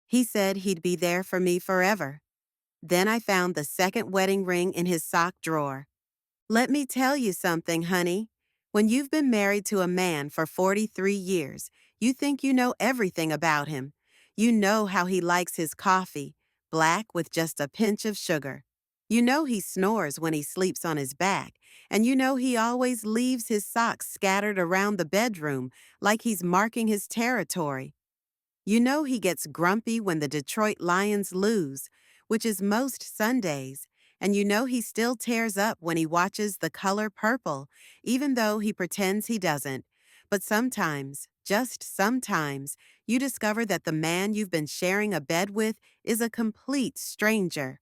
He said he'd be there for me forever. Then I found the second wedding ring in his sock drawer. Let me tell you something, honey. When you've been married to a man for 43 years, you think you know everything about him. You know how he likes his coffee, black with just a pinch of sugar. You know he snores when he sleeps on his back, and you know he always leaves his socks scattered around the bedroom like he's marking his territory. You know he gets grumpy when the Detroit Lions lose, which is most Sundays, and you know he still tears up when he watches The Color Purple, even though he pretends he doesn't. But sometimes, just sometimes, you discover that the man you've been sharing a bed with is a complete stranger.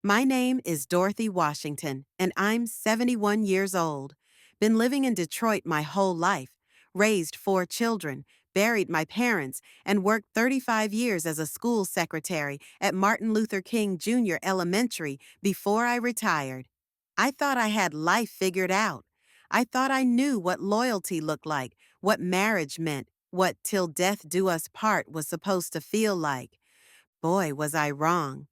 My name is Dorothy Washington, and I'm 71 years old. Been living in Detroit my whole life, raised 4 children, buried my parents, and worked 35 years as a school secretary at Martin Luther King Jr. Elementary before I retired. I thought I had life figured out. I thought I knew what loyalty looked like, what marriage meant, what till death do us part was supposed to feel like. Boy, was I wrong.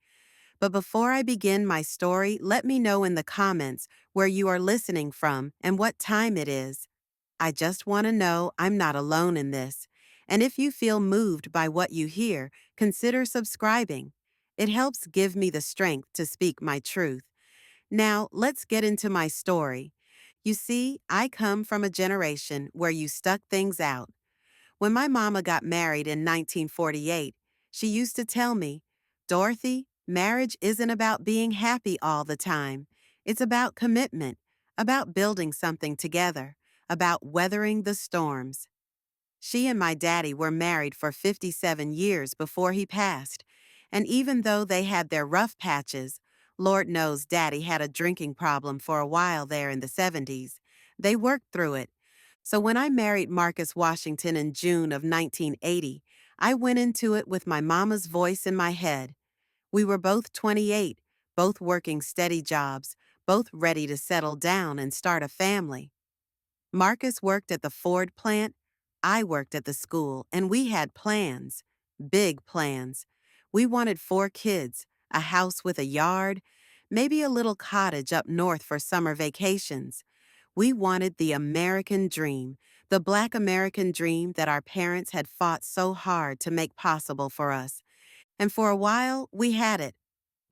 But before I begin my story, let me know in the comments where you are listening from and what time it is. I just want to know I'm not alone in this. And if you feel moved by what you hear, consider subscribing. It helps give me the strength to speak my truth. Now, let's get into my story. You see, I come from a generation where you stuck things out. When my mama got married in 1948, she used to tell me, Dorothy, marriage isn't about being happy all the time. It's about commitment, about building something together, about weathering the storms. She and my daddy were married for 57 years before he passed, and even though they had their rough patches, Lord knows daddy had a drinking problem for a while there in the 70s, they worked through it. So when I married Marcus Washington in June of 1980, I went into it with my mama's voice in my head. We were both 28, both working steady jobs, both ready to settle down and start a family. Marcus worked at the Ford plant, I worked at the school, and we had plans, big plans. We wanted 4 kids, a house with a yard, maybe a little cottage up north for summer vacations. We wanted the American dream, the Black American dream that our parents had fought so hard to make possible for us. And for a while, we had it,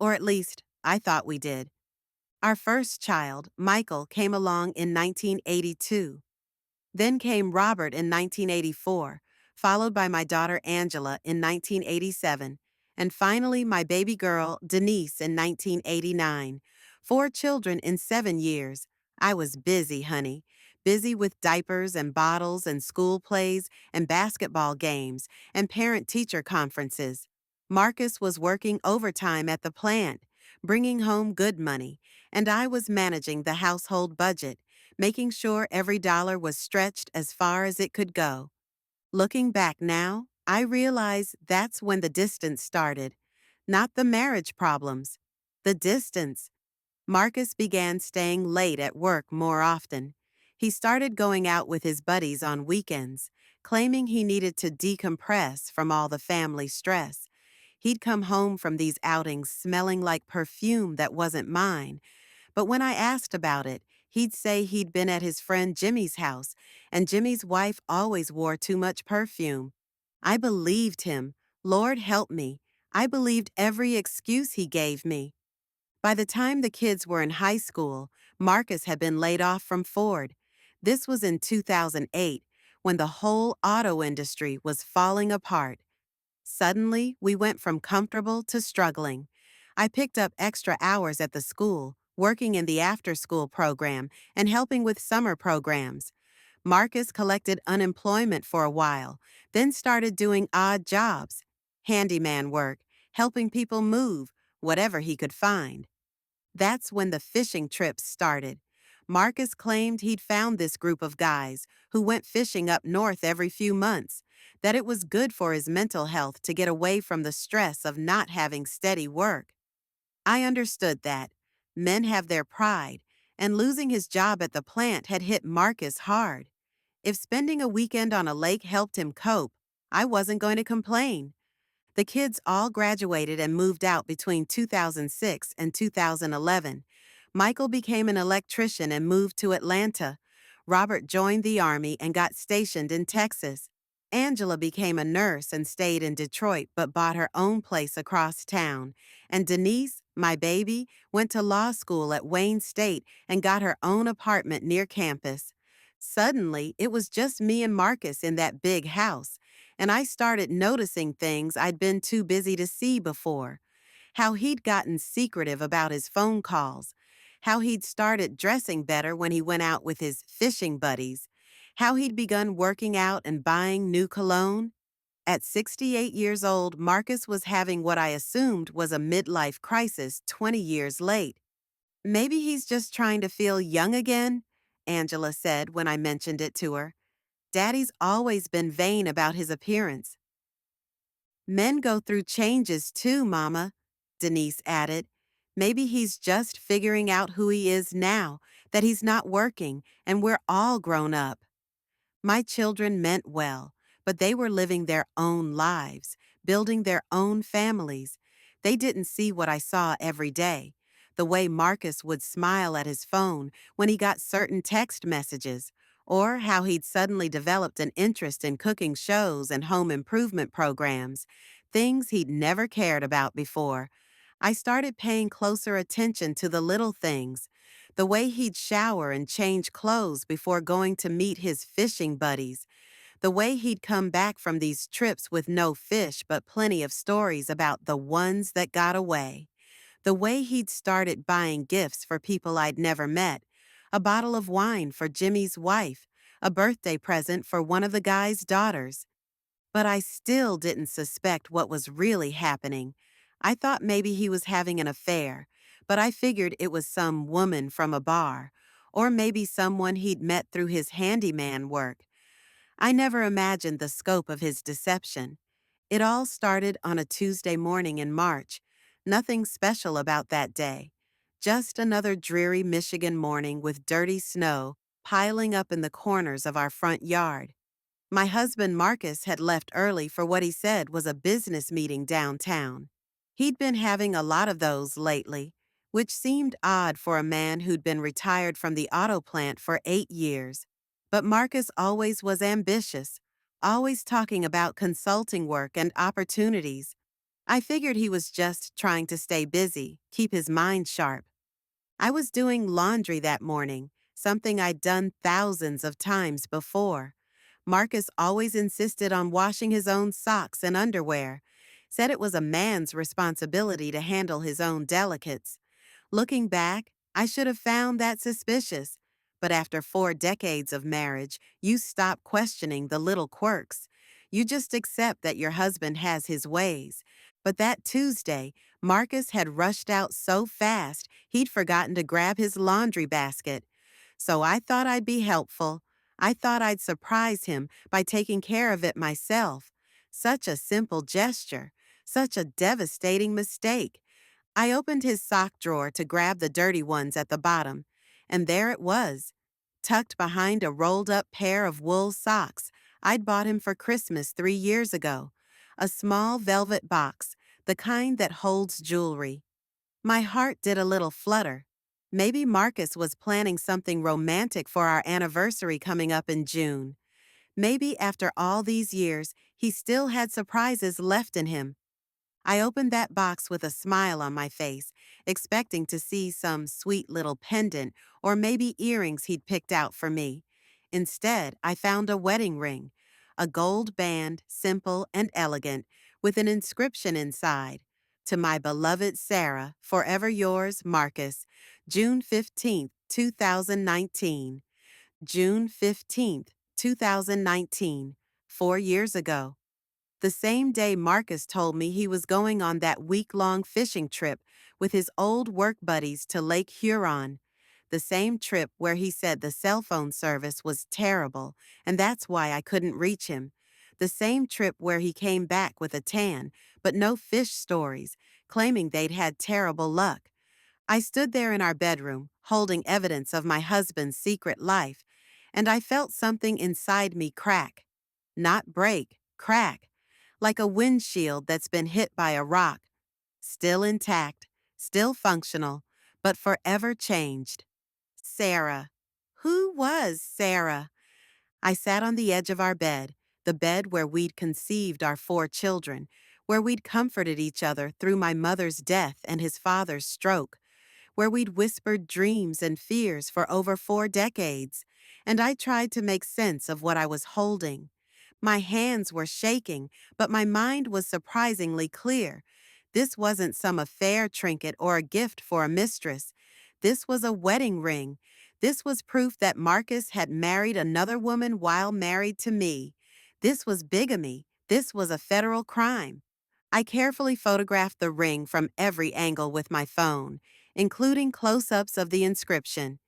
or at least, I thought we did. Our first child, Michael, came along in 1982. Then came Robert in 1984, followed by my daughter Angela in 1987, and finally my baby girl Denise in 1989. 4 children in 7 years. I was busy, honey. Busy with diapers and bottles and school plays and basketball games and parent-teacher conferences. Marcus was working overtime at the plant, bringing home good money, and I was managing the household budget, making sure every dollar was stretched as far as it could go. Looking back now, I realize that's when the distance started. Not the marriage problems. The distance. Marcus began staying late at work more often. He started going out with his buddies on weekends, claiming he needed to decompress from all the family stress. He'd come home from these outings smelling like perfume that wasn't mine, but when I asked about it, he'd say he'd been at his friend Jimmy's house, and Jimmy's wife always wore too much perfume. I believed him. Lord help me. I believed every excuse he gave me. By the time the kids were in high school, Marcus had been laid off from Ford. This was in 2008, when the whole auto industry was falling apart. Suddenly, we went from comfortable to struggling. I picked up extra hours at the school, working in the after-school program and helping with summer programs. Marcus collected unemployment for a while, then started doing odd jobs, handyman work, helping people move, whatever he could find. That's when the fishing trips started. Marcus claimed he'd found this group of guys who went fishing up north every few months, that it was good for his mental health to get away from the stress of not having steady work. I understood that. Men have their pride, and losing his job at the plant had hit Marcus hard. If spending a weekend on a lake helped him cope, I wasn't going to complain. The kids all graduated and moved out between 2006 and 2011. Michael became an electrician and moved to Atlanta. Robert joined the Army and got stationed in Texas. Angela became a nurse and stayed in Detroit but bought her own place across town. And Denise, my baby, went to law school at Wayne State and got her own apartment near campus. Suddenly, it was just me and Marcus in that big house, and I started noticing things I'd been too busy to see before. How he'd gotten secretive about his phone calls, how he'd started dressing better when he went out with his fishing buddies, how he'd begun working out and buying new cologne. At 68 years old, Marcus was having what I assumed was a midlife crisis 20 years late. Maybe he's just trying to feel young again, Angela said when I mentioned it to her. Daddy's always been vain about his appearance. Men go through changes too, Mama, Denise added. Maybe he's just figuring out who he is now, that he's not working, and we're all grown up. My children meant well, but they were living their own lives, building their own families. They didn't see what I saw every day. The way Marcus would smile at his phone when he got certain text messages, or how he'd suddenly developed an interest in cooking shows and home improvement programs, things he'd never cared about before. I started paying closer attention to the little things, the way he'd shower and change clothes before going to meet his fishing buddies, the way he'd come back from these trips with no fish but plenty of stories about the ones that got away, the way he'd started buying gifts for people I'd never met, a bottle of wine for Jimmy's wife, a birthday present for one of the guy's daughters. But I still didn't suspect what was really happening. I thought maybe he was having an affair, but I figured it was some woman from a bar, or maybe someone he'd met through his handyman work. I never imagined the scope of his deception. It all started on a Tuesday morning in March. Nothing special about that day. Just another dreary Michigan morning with dirty snow piling up in the corners of our front yard. My husband Marcus had left early for what he said was a business meeting downtown. He'd been having a lot of those lately, which seemed odd for a man who'd been retired from the auto plant for 8 years. But Marcus always was ambitious, always talking about consulting work and opportunities. I figured he was just trying to stay busy, keep his mind sharp. I was doing laundry that morning, something I'd done thousands of times before. Marcus always insisted on washing his own socks and underwear, said it was a man's responsibility to handle his own delicates. Looking back, I should have found that suspicious. But after 4 decades of marriage, you stop questioning the little quirks. You just accept that your husband has his ways. But that Tuesday, Marcus had rushed out so fast he'd forgotten to grab his laundry basket. So I thought I'd be helpful. I thought I'd surprise him by taking care of it myself. Such a simple gesture, such a devastating mistake. I opened his sock drawer to grab the dirty ones at the bottom, and there it was, tucked behind a rolled-up pair of wool socks I'd bought him for Christmas 3 years ago. A small velvet box, the kind that holds jewelry. My heart did a little flutter. Maybe Marcus was planning something romantic for our anniversary coming up in June. Maybe after all these years, he still had surprises left in him. I opened that box with a smile on my face, expecting to see some sweet little pendant or maybe earrings he'd picked out for me. Instead, I found a wedding ring, a gold band, simple and elegant, with an inscription inside. To my beloved Sarah, forever yours, Marcus, June 15th, 2019. June 15th, 2019, 4 years ago. The same day Marcus told me he was going on that week-long fishing trip with his old work buddies to Lake Huron. The same trip where he said the cell phone service was terrible, and that's why I couldn't reach him. The same trip where he came back with a tan, but no fish stories, claiming they'd had terrible luck. I stood there in our bedroom, holding evidence of my husband's secret life, and I felt something inside me crack. Not break, crack. like a windshield that's been hit by a rock, still intact, still functional, but forever changed. Sarah. Who was Sarah? I sat on the edge of our bed, the bed where we'd conceived our 4 children, where we'd comforted each other through my mother's death and his father's stroke, where we'd whispered dreams and fears for over 4 decades, and I tried to make sense of what I was holding. My hands were shaking, but my mind was surprisingly clear. This wasn't some affair trinket or a gift for a mistress. This was a wedding ring. This was proof that Marcus had married another woman while married to me. This was bigamy. This was a federal crime. I carefully photographed the ring from every angle with my phone, including close-ups of the inscription.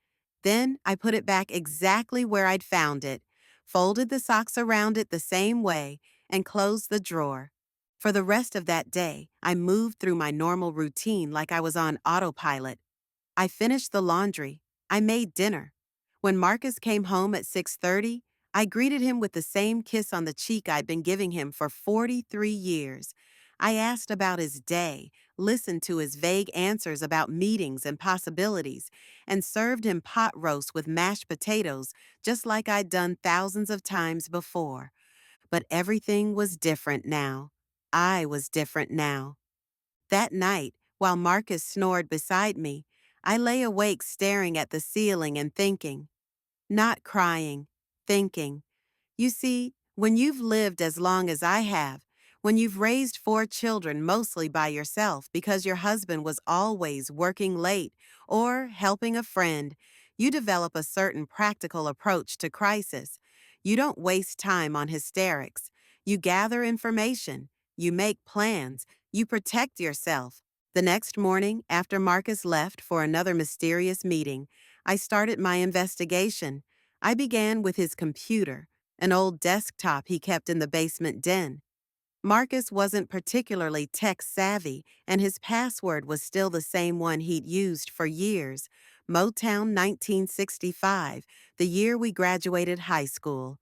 Then I put it back exactly where I'd found it, folded the socks around it the same way, and closed the drawer. For the rest of that day, I moved through my normal routine like I was on autopilot. I finished the laundry. I made dinner. When Marcus came home at 6:30, I greeted him with the same kiss on the cheek I'd been giving him for 43 years. I asked about his day, listened to his vague answers about meetings and possibilities, and served him pot roast with mashed potatoes just like I'd done thousands of times before. But everything was different now. I was different now. That night, while Marcus snored beside me, I lay awake staring at the ceiling and thinking, not crying, thinking. You see, when you've lived as long as I have, when you've raised 4 children mostly by yourself because your husband was always working late or helping a friend, you develop a certain practical approach to crisis. You don't waste time on hysterics. You gather information. You make plans. You protect yourself. The next morning, after Marcus left for another mysterious meeting, I started my investigation. I began with his computer, an old desktop he kept in the basement den. Marcus wasn't particularly tech-savvy, and his password was still the same one he'd used for years, Motown 1965, the year we graduated high school.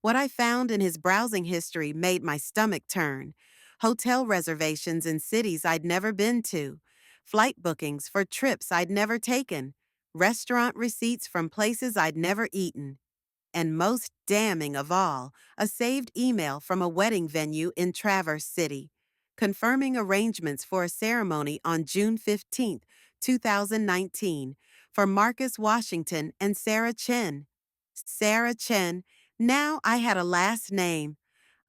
What I found in his browsing history made my stomach turn. Hotel reservations in cities I'd never been to, flight bookings for trips I'd never taken, restaurant receipts from places I'd never eaten, and most damning of all, a saved email from a wedding venue in Traverse City, confirming arrangements for a ceremony on June 15, 2019, for Marcus Washington and Sarah Chen. Sarah Chen, now I had a last name.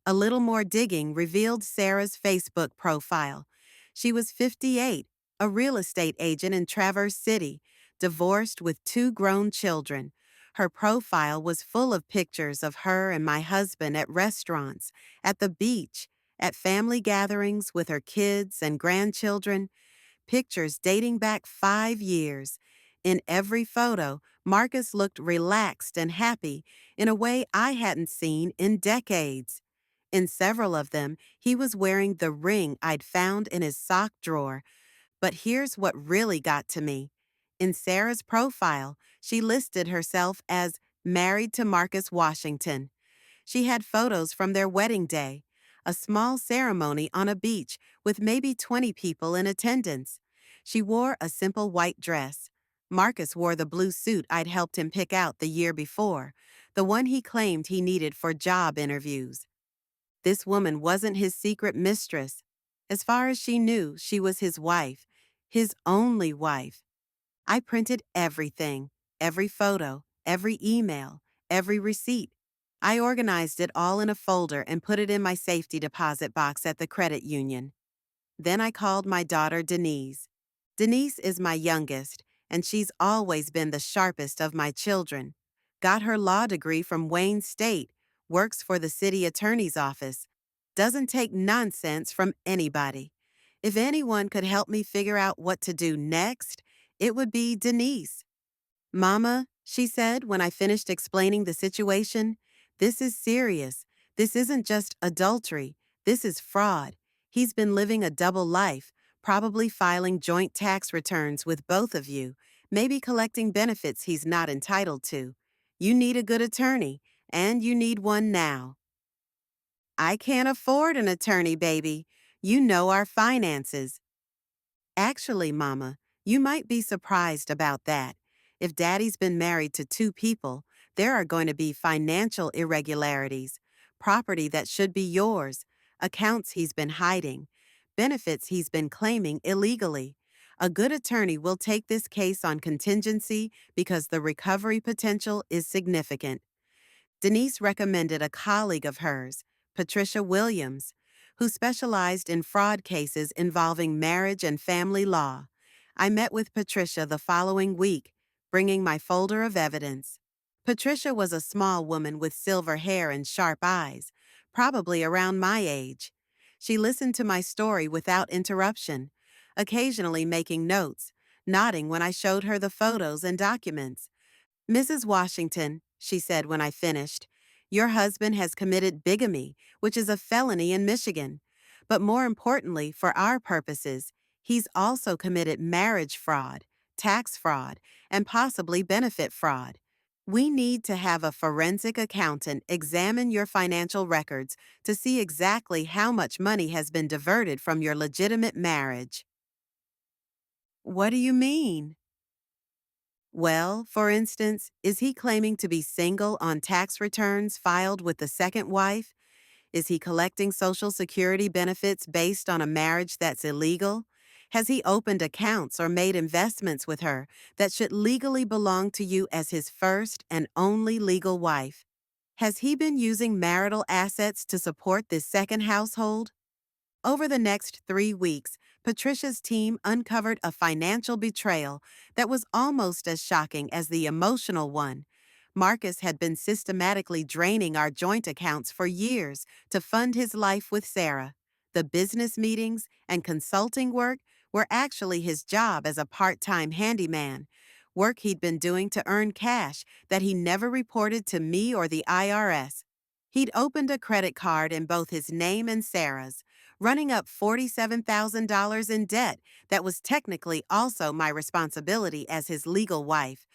A little more digging revealed Sarah's Facebook profile. She was 58, a real estate agent in Traverse City, divorced with 2 grown children. Her profile was full of pictures of her and my husband at restaurants, at the beach, at family gatherings with her kids and grandchildren, pictures dating back 5 years. In every photo, Marcus looked relaxed and happy in a way I hadn't seen in decades. In several of them, he was wearing the ring I'd found in his sock drawer. But here's what really got to me. In Sarah's profile, she listed herself as married to Marcus Washington. She had photos from their wedding day, a small ceremony on a beach with maybe 20 people in attendance. She wore a simple white dress. Marcus wore the blue suit I'd helped him pick out the year before, the one he claimed he needed for job interviews. This woman wasn't his secret mistress. As far as she knew, she was his wife, his only wife. I printed everything, every photo, every email, every receipt. I organized it all in a folder and put it in my safety deposit box at the credit union. Then I called my daughter Denise. Denise is my youngest, and she's always been the sharpest of my children. Got her law degree from Wayne State, works for the city attorney's office, doesn't take nonsense from anybody. If anyone could help me figure out what to do next, it would be Denise. Mama, she said when I finished explaining the situation, this is serious. This isn't just adultery. This is fraud. He's been living a double life, probably filing joint tax returns with both of you, maybe collecting benefits he's not entitled to. You need a good attorney, and you need one now. I can't afford an attorney, baby. You know our finances. Actually, Mama, you might be surprised about that. If Daddy's been married to two people, there are going to be financial irregularities, property that should be yours, accounts he's been hiding, benefits he's been claiming illegally. A good attorney will take this case on contingency because the recovery potential is significant. Denise recommended a colleague of hers, Patricia Williams, who specialized in fraud cases involving marriage and family law. I met with Patricia the following week, bringing my folder of evidence. Patricia was a small woman with silver hair and sharp eyes, probably around my age. She listened to my story without interruption, occasionally making notes, nodding when I showed her the photos and documents. Mrs. Washington, she said when I finished, your husband has committed bigamy, which is a felony in Michigan. But more importantly, for our purposes, he's also committed marriage fraud, tax fraud, and possibly benefit fraud. We need to have a forensic accountant examine your financial records to see exactly how much money has been diverted from your legitimate marriage. What do you mean? Well, for instance, is he claiming to be single on tax returns filed with the second wife? Is he collecting Social Security benefits based on a marriage that's illegal? Has he opened accounts or made investments with her that should legally belong to you as his first and only legal wife? Has he been using marital assets to support this second household? Over the next 3 weeks, Patricia's team uncovered a financial betrayal that was almost as shocking as the emotional one. Marcus had been systematically draining our joint accounts for years to fund his life with Sarah. The business meetings and consulting work were actually his job as a part-time handyman, work he'd been doing to earn cash that he never reported to me or the IRS. He'd opened a credit card in both his name and Sarah's, running up $47,000 in debt that was technically also my responsibility as his legal wife.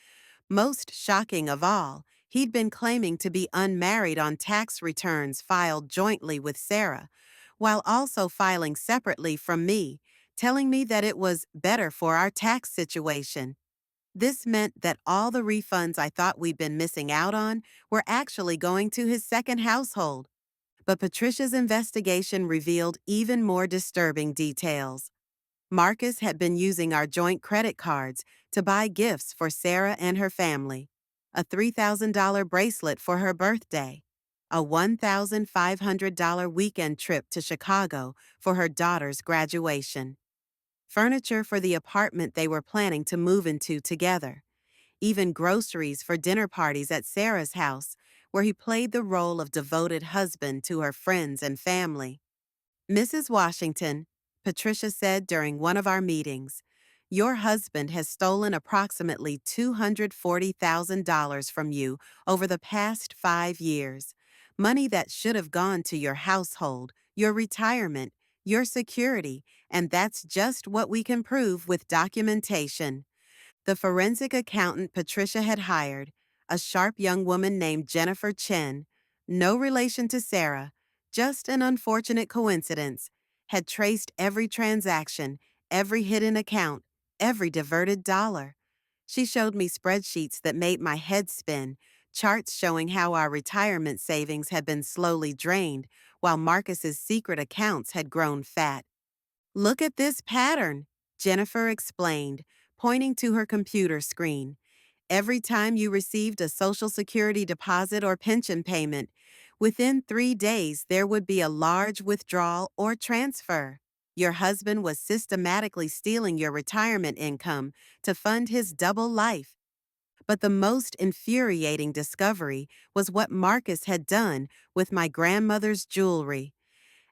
Most shocking of all, he'd been claiming to be unmarried on tax returns filed jointly with Sarah, while also filing separately from me, telling me that it was better for our tax situation. This meant that all the refunds I thought we'd been missing out on were actually going to his second household. But Patricia's investigation revealed even more disturbing details. Marcus had been using our joint credit cards to buy gifts for Sarah and her family: a $3,000 bracelet for her birthday, a $1,500 weekend trip to Chicago for her daughter's graduation, furniture for the apartment they were planning to move into together, even groceries for dinner parties at Sarah's house, where he played the role of devoted husband to her friends and family. Mrs. Washington, Patricia said during one of our meetings, your husband has stolen approximately $240,000 from you over the past 5 years, money that should have gone to your household, your retirement, your security, and that's just what we can prove with documentation. The forensic accountant Patricia had hired, a sharp young woman named Jennifer Chen, no relation to Sarah, just an unfortunate coincidence, had traced every transaction, every hidden account, every diverted dollar. She showed me spreadsheets that made my head spin, charts showing how our retirement savings had been slowly drained while Marcus's secret accounts had grown fat. Look at this pattern, Jennifer explained, pointing to her computer screen. Every time you received a Social Security deposit or pension payment, within 3 days there would be a large withdrawal or transfer. Your husband was systematically stealing your retirement income to fund his double life. But the most infuriating discovery was what Marcus had done with my grandmother's jewelry.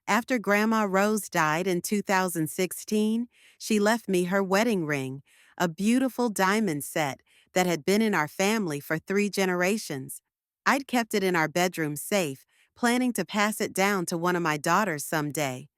After Grandma Rose died in 2016, she left me her wedding ring, a beautiful diamond set that had been in our family for 3 generations. I'd kept it in our bedroom safe, planning to pass it down to one of my daughters someday.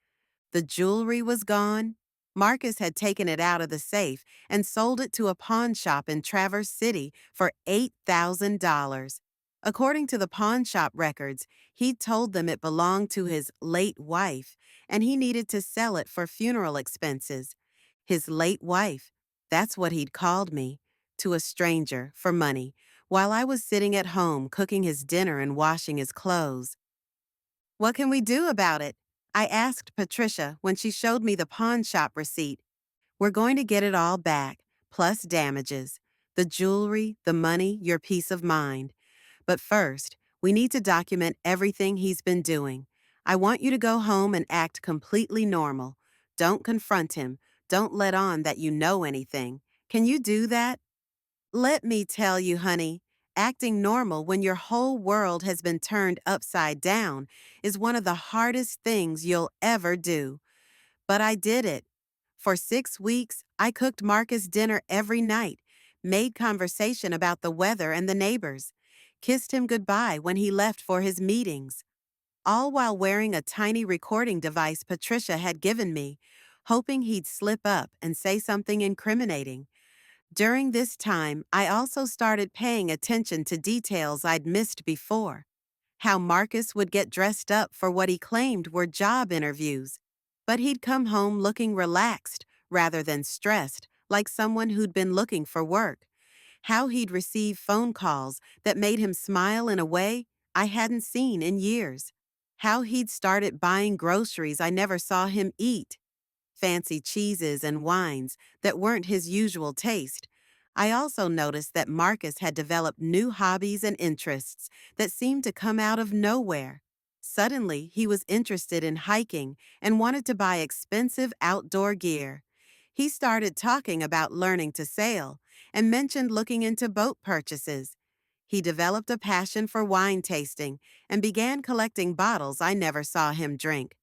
The jewelry was gone. Marcus had taken it out of the safe and sold it to a pawn shop in Traverse City for $8,000. According to the pawn shop records, he told them it belonged to his late wife and he needed to sell it for funeral expenses. His late wife, that's what he'd called me, to a stranger for money, while I was sitting at home cooking his dinner and washing his clothes. What can we do about it? I asked Patricia when she showed me the pawn shop receipt. We're going to get it all back, plus damages. The jewelry, the money, your peace of mind. But first, we need to document everything he's been doing. I want you to go home and act completely normal. Don't confront him. Don't let on that you know anything. Can you do that? Let me tell you, honey, acting normal when your whole world has been turned upside down is one of the hardest things you'll ever do. But I did it. For 6 weeks, I cooked Marcus dinner every night, made conversation about the weather and the neighbors, kissed him goodbye when he left for his meetings, all while wearing a tiny recording device Patricia had given me, hoping he'd slip up and say something incriminating. During this time, I also started paying attention to details I'd missed before. How Marcus would get dressed up for what he claimed were job interviews, but he'd come home looking relaxed rather than stressed, like someone who'd been looking for work. How he'd receive phone calls that made him smile in a way I hadn't seen in years. How he'd started buying groceries I never saw him eat, fancy cheeses and wines that weren't his usual taste. I also noticed that Marcus had developed new hobbies and interests that seemed to come out of nowhere. Suddenly, he was interested in hiking and wanted to buy expensive outdoor gear. He started talking about learning to sail and mentioned looking into boat purchases. He developed a passion for wine tasting and began collecting bottles I never saw him drink.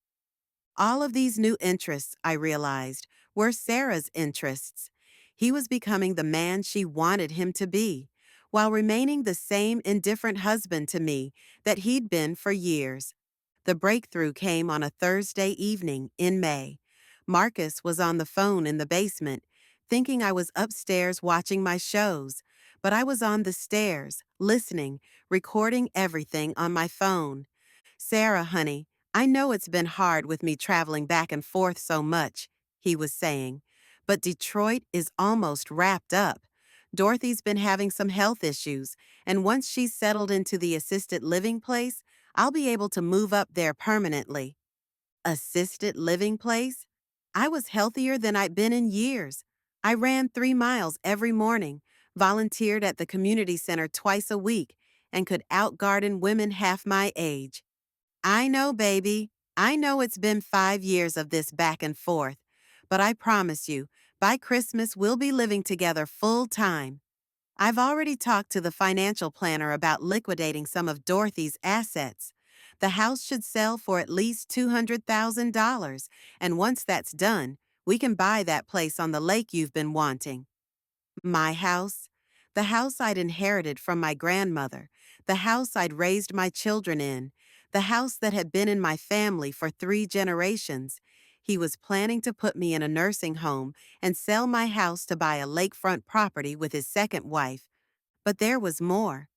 All of these new interests, I realized, were Sarah's interests. He was becoming the man she wanted him to be, while remaining the same indifferent husband to me that he'd been for years. The breakthrough came on a Thursday evening in May. Marcus was on the phone in the basement, thinking I was upstairs watching my shows, but I was on the stairs, listening, recording everything on my phone. Sarah, honey, I know it's been hard with me traveling back and forth so much, he was saying, but Detroit is almost wrapped up. Dorothy's been having some health issues, and once she's settled into the assisted living place, I'll be able to move up there permanently. Assisted living place? I was healthier than I'd been in years. I ran 3 miles every morning, volunteered at the community center twice a week, and could outgarden women half my age. I know, baby. I know it's been 5 years of this back and forth, but I promise you, by Christmas we'll be living together full time. I've already talked to the financial planner about liquidating some of Dorothy's assets. The house should sell for at least $200,000, and once that's done, we can buy that place on the lake you've been wanting. My house? The house I'd inherited from my grandmother, the house I'd raised my children in, the house that had been in my family for 3 generations. He was planning to put me in a nursing home and sell my house to buy a lakefront property with his second wife. But there was more.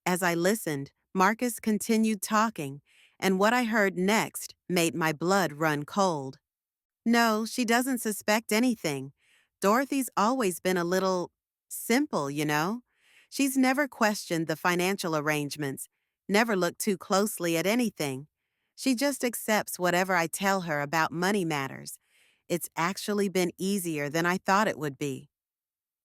As I listened, Marcus continued talking, and what I heard next made my blood run cold. No, she doesn't suspect anything. Dorothy's always been a little simple, you know? She's never questioned the financial arrangements, never looked too closely at anything. She just accepts whatever I tell her about money matters. It's actually been easier than I thought it would be.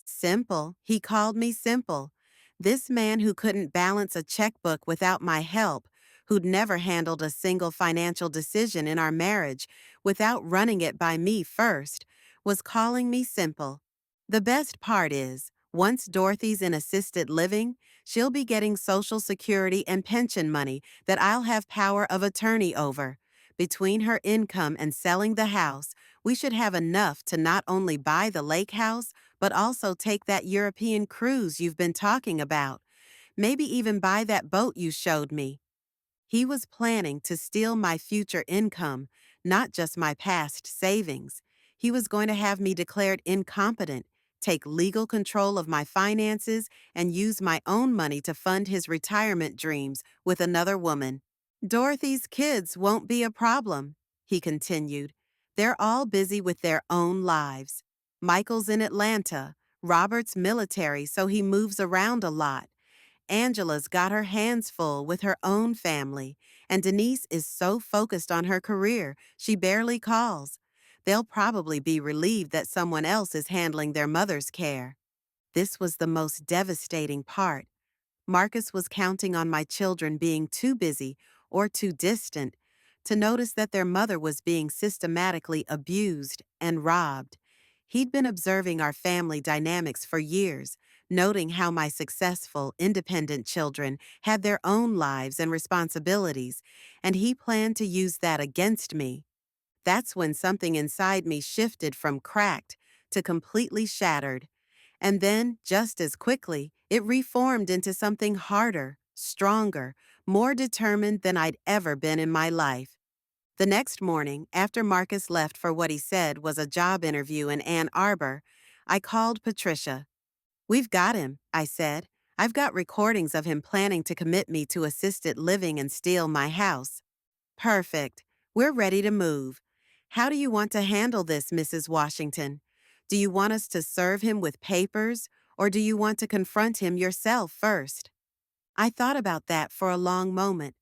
Simple. He called me simple. This man who couldn't balance a checkbook without my help, who'd never handled a single financial decision in our marriage without running it by me first, was calling me simple. The best part is, once Dorothy's in assisted living, she'll be getting Social Security and pension money that I'll have power of attorney over. Between her income and selling the house, we should have enough to not only buy the lake house, but also take that European cruise you've been talking about. Maybe even buy that boat you showed me. He was planning to steal my future income, not just my past savings. He was going to have me declared incompetent, take legal control of my finances, and use my own money to fund his retirement dreams with another woman. Dorothy's kids won't be a problem, he continued. They're all busy with their own lives. Michael's in Atlanta, Robert's military, so he moves around a lot. Angela's got her hands full with her own family, and Denise is so focused on her career, she barely calls. They'll probably be relieved that someone else is handling their mother's care. This was the most devastating part. Marcus was counting on my children being too busy or too distant to notice that their mother was being systematically abused and robbed. He'd been observing our family dynamics for years, noting how my successful, independent children had their own lives and responsibilities, and he planned to use that against me. That's when something inside me shifted from cracked to completely shattered. And then, just as quickly, it reformed into something harder, stronger, more determined than I'd ever been in my life. The next morning, after Marcus left for what he said was a job interview in Ann Arbor, I called Patricia. "We've got him," I said. "I've got recordings of him planning to commit me to assisted living and steal my house." "Perfect. We're ready to move. How do you want to handle this, Mrs. Washington? Do you want us to serve him with papers, or do you want to confront him yourself first?" I thought about that for a long moment.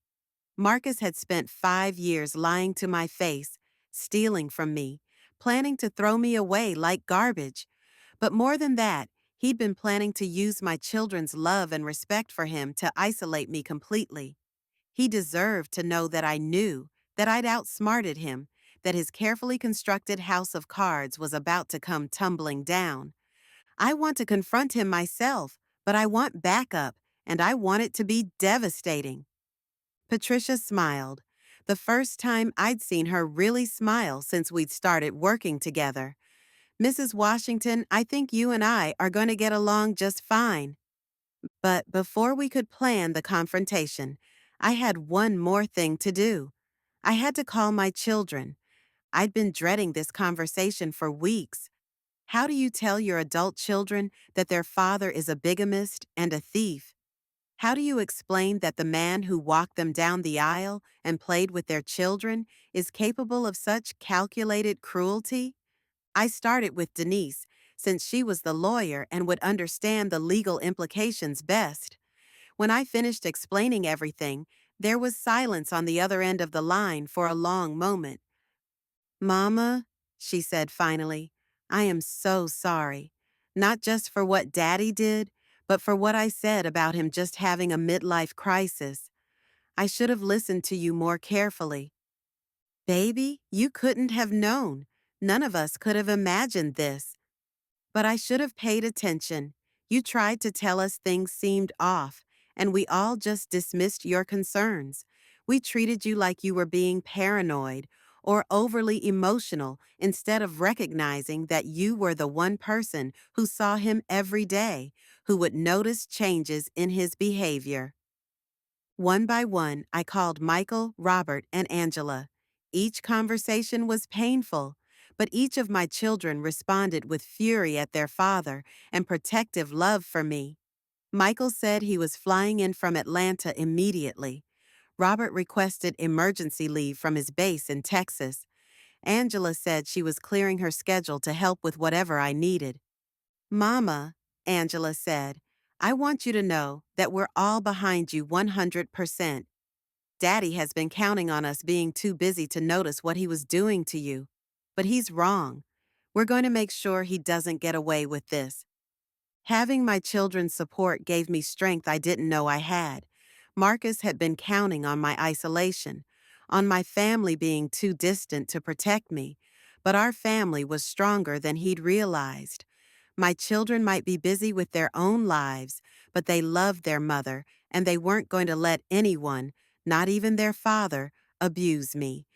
Marcus had spent 5 years lying to my face, stealing from me, planning to throw me away like garbage. But more than that, he'd been planning to use my children's love and respect for him to isolate me completely. He deserved to know that I knew, that I'd outsmarted him, that his carefully constructed house of cards was about to come tumbling down. I want to confront him myself, but I want backup, and I want it to be devastating. Patricia smiled, the first time I'd seen her really smile since we'd started working together. "Mrs. Washington, I think you and I are going to get along just fine." But before we could plan the confrontation, I had one more thing to do. I had to call my children. I'd been dreading this conversation for weeks. How do you tell your adult children that their father is a bigamist and a thief? How do you explain that the man who walked them down the aisle and played with their children is capable of such calculated cruelty? I started with Denise, since she was the lawyer and would understand the legal implications best. When I finished explaining everything, there was silence on the other end of the line for a long moment. "Mama," she said finally, "I am so sorry. Not just for what Daddy did, but for what I said about him just having a midlife crisis. I should have listened to you more carefully." "Baby, you couldn't have known. None of us could have imagined this. But I should have paid attention. You tried to tell us things seemed off, and we all just dismissed your concerns. We treated you like you were being paranoid or overly emotional instead of recognizing that you were the one person who saw him every day, who would notice changes in his behavior." One by one, I called Michael, Robert, and Angela. Each conversation was painful, but each of my children responded with fury at their father and protective love for me. Michael said he was flying in from Atlanta immediately. Robert requested emergency leave from his base in Texas. Angela said she was clearing her schedule to help with whatever I needed. "Mama," Angela said, "I want you to know that we're all behind you 100%. Daddy has been counting on us being too busy to notice what he was doing to you. But he's wrong. We're going to make sure he doesn't get away with this." Having my children's support gave me strength I didn't know I had. Marcus had been counting on my isolation, on my family being too distant to protect me, but our family was stronger than he'd realized. My children might be busy with their own lives, but they loved their mother, and they weren't going to let anyone, not even their father, abuse me.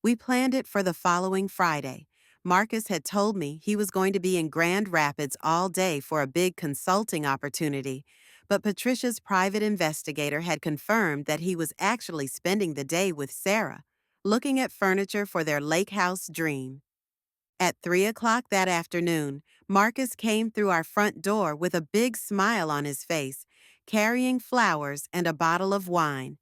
We planned it for the following Friday. Marcus had told me he was going to be in Grand Rapids all day for a big consulting opportunity, but Patricia's private investigator had confirmed that he was actually spending the day with Sarah, looking at furniture for their lake house dream. At 3 o'clock that afternoon, Marcus came through our front door with a big smile on his face, carrying flowers and a bottle of wine.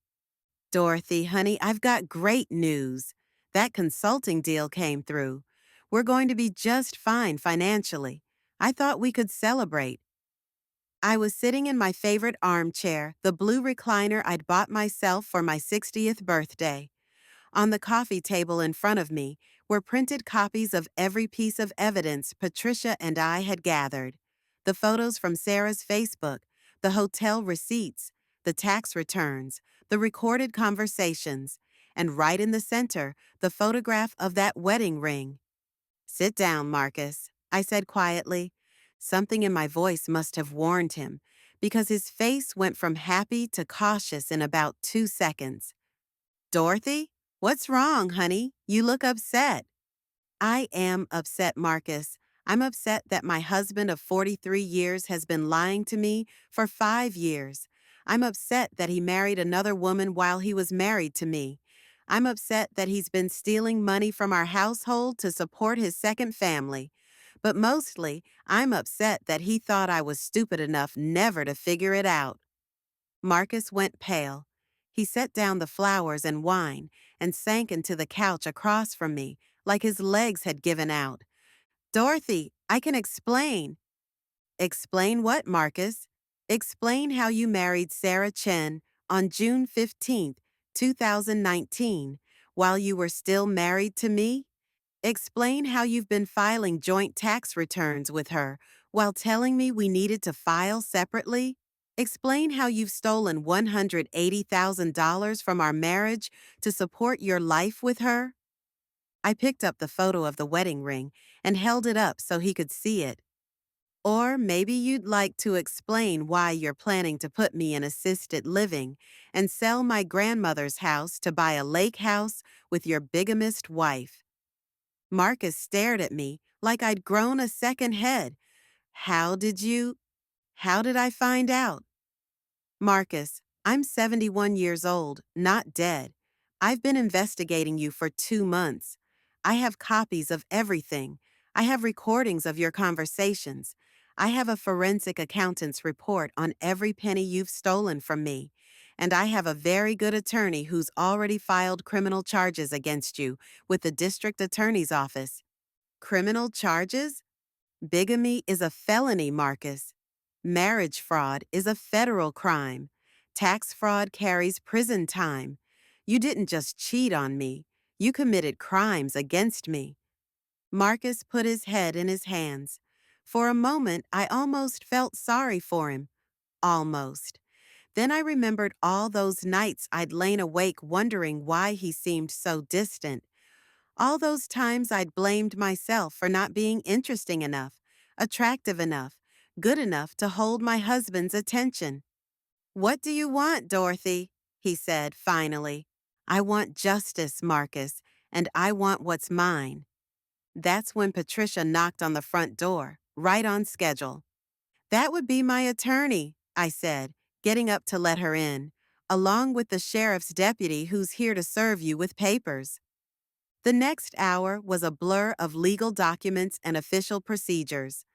Dorothy, honey, I've got great news. That consulting deal came through. We're going to be just fine financially. I thought we could celebrate. I was sitting in my favorite armchair, the blue recliner I'd bought myself for my 60th birthday. On the coffee table in front of me were printed copies of every piece of evidence Patricia and I had gathered. The photos from Sarah's Facebook, the hotel receipts, the tax returns, the recorded conversations, and right in the center, the photograph of that wedding ring. "Sit down, Marcus," I said quietly. Something in my voice must have warned him, because his face went from happy to cautious in about 2 seconds. "Dorothy? What's wrong, honey? You look upset." "I am upset, Marcus. I'm upset that my husband of 43 years has been lying to me for 5 years. I'm upset that he married another woman while he was married to me. I'm upset that he's been stealing money from our household to support his second family. But mostly, I'm upset that he thought I was stupid enough never to figure it out." Marcus went pale. He set down the flowers and wine and sank into the couch across from me, like his legs had given out. "Dorothy, I can explain." "Explain what, Marcus?" "Explain how you married Sarah Chen on June 15th, 2019, while you were still married to me. Explain how you've been filing joint tax returns with her while telling me we needed to file separately. Explain how you've stolen $180,000 from our marriage to support your life with her." I picked up the photo of the wedding ring and held it up so he could see it. "Or maybe you'd like to explain why you're planning to put me in assisted living and sell my grandmother's house to buy a lake house with your bigamist wife." Marcus stared at me like I'd grown a second head. "How did you? How did I find out?" "Marcus, I'm 71 years old, not dead. I've been investigating you for 2 months. I have copies of everything. I have recordings of your conversations. I have a forensic accountant's report on every penny you've stolen from me. And I have a very good attorney who's already filed criminal charges against you with the district attorney's office." "Criminal charges? Bigamy is a felony, Marcus. Marriage fraud is a federal crime. Tax fraud carries prison time. You didn't just cheat on me. You committed crimes against me." Marcus put his head in his hands. For a moment, I almost felt sorry for him. Almost. Then I remembered all those nights I'd lain awake wondering why he seemed so distant. All those times I'd blamed myself for not being interesting enough, attractive enough, good enough to hold my husband's attention. "What do you want, Dorothy?" he said finally. "I want justice, Marcus, and I want what's mine." That's when Patricia knocked on the front door, right on schedule. "That would be my attorney," I said, getting up to let her in, "along with the sheriff's deputy who's here to serve you with papers." The next hour was a blur of legal documents and official procedures.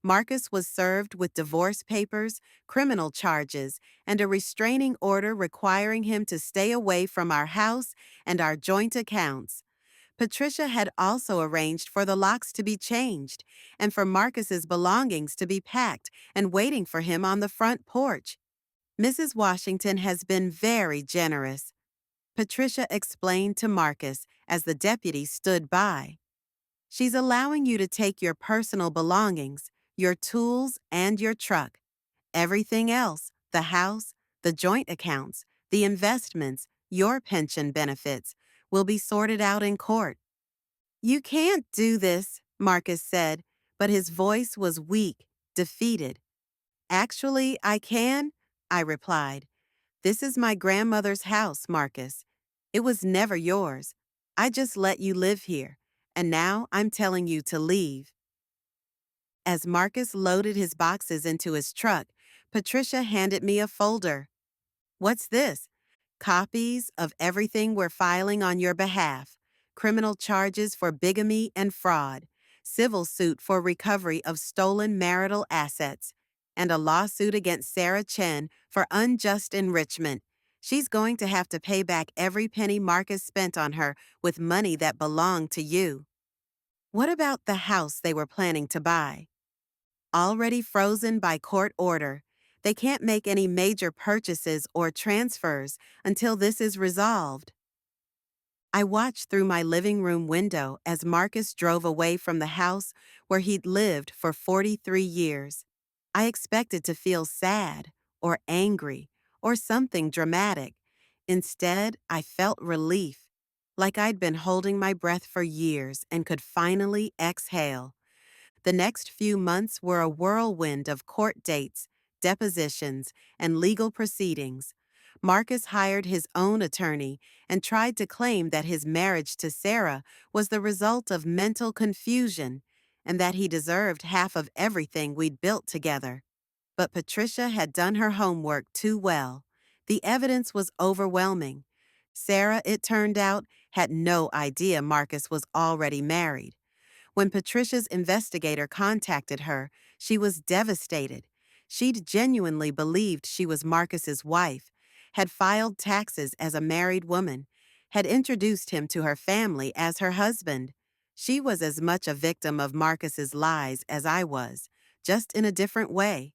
Marcus was served with divorce papers, criminal charges, and a restraining order requiring him to stay away from our house and our joint accounts. Patricia had also arranged for the locks to be changed and for Marcus's belongings to be packed and waiting for him on the front porch. "Mrs. Washington has been very generous," Patricia explained to Marcus as the deputy stood by. "She's allowing you to take your personal belongings, your tools, and your truck. Everything else, the house, the joint accounts, the investments, your pension benefits, will be sorted out in court." "You can't do this," Marcus said, but his voice was weak, defeated. "Actually, I can," I replied. "This is my grandmother's house, Marcus. It was never yours. I just let you live here, and now I'm telling you to leave." As Marcus loaded his boxes into his truck, Patricia handed me a folder. "What's this?" "Copies of everything we're filing on your behalf. Criminal charges for bigamy and fraud. civil suit for recovery of stolen marital assets, and a lawsuit against Sarah Chen for unjust enrichment. She's going to have to pay back every penny Marcus spent on her with money that belonged to you. What about the house they were planning to buy? Already frozen by court order. They can't make any major purchases or transfers until this is resolved. I watched through my living room window as Marcus drove away from the house where he'd lived for 43 years. I expected to feel sad or angry or something dramatic. Instead, I felt relief, like I'd been holding my breath for years and could finally exhale. The next few months were a whirlwind of court dates, depositions, and legal proceedings. Marcus hired his own attorney and tried to claim that his marriage to Sarah was the result of mental confusion and that he deserved half of everything we'd built together. But Patricia had done her homework too well. The evidence was overwhelming. Sarah, it turned out, had no idea Marcus was already married. When Patricia's investigator contacted her, she was devastated. She'd genuinely believed she was Marcus's wife, had filed taxes as a married woman, had introduced him to her family as her husband. She was as much a victim of Marcus's lies as I was, just in a different way.